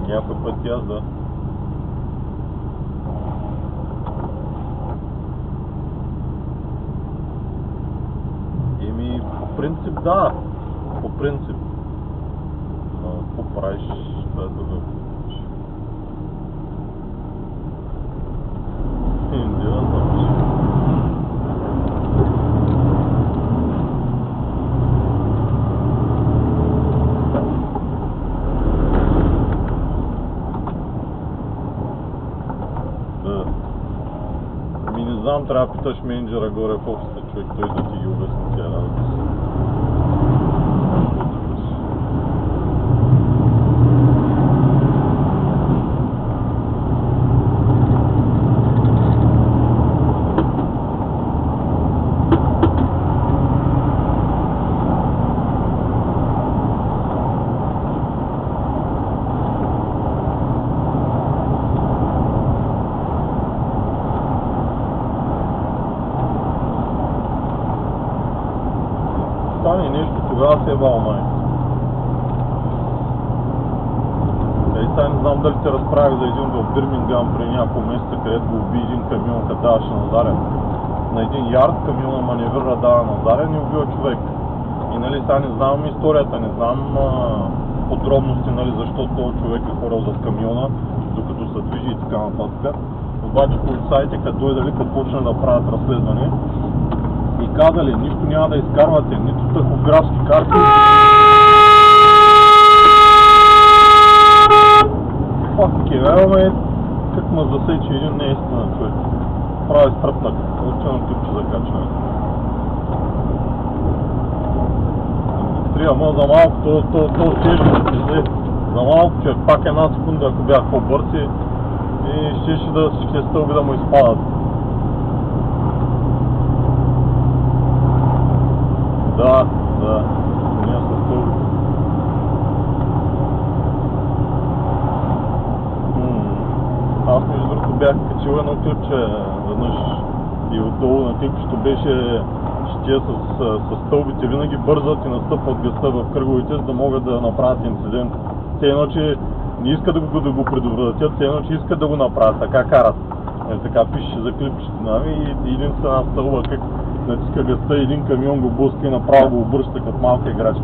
Някой път и аз, да. Еми, по принцип да. По принцип. Но какво правиш, това е друга. Не знам, трябва да питаш менеджера горе в офиса, човек, той да ти ги обясни тия работи. Стане нещо, тогава се е бал май. Сега не знам дали те разправих за един в Бирмингам преди няколко месеца, където го уби един камион, като даваше на заден. На един ярд камиона маневрира, дава на заден и убива човек. И нали сега не знам историята, не знам подробности, нали, защо този човек е хорал зад камиона, докато се движи и така нататък. Обаче полицаите, като дойдали, като почна да правят разследване, и казали, нищо няма да изкарвате, нито тахографски карти. Факти, ме, как ме засече един неистина човек. Прави стръпнак, отивам клипче за качване. Ама за малко, то тежи, за малко човек, пак една секунда, ако бях по-бързи и ще стълби да му изпадат. Да, ние са стълби. Аз между другото бях качил едно клипче веднъж и отдолу на клипчето беше, че тия с стълбите винаги бързат и настъпват гъста в кръговите, за да могат да направят инцидент. Все едно, че не искат да го предотвратят, все едно, че искат да го направят, така карат. Така пише за клипчето, нали, и един с една стълба, как натиска гъста, един камион го блъска и направо го обръща като малка играчка.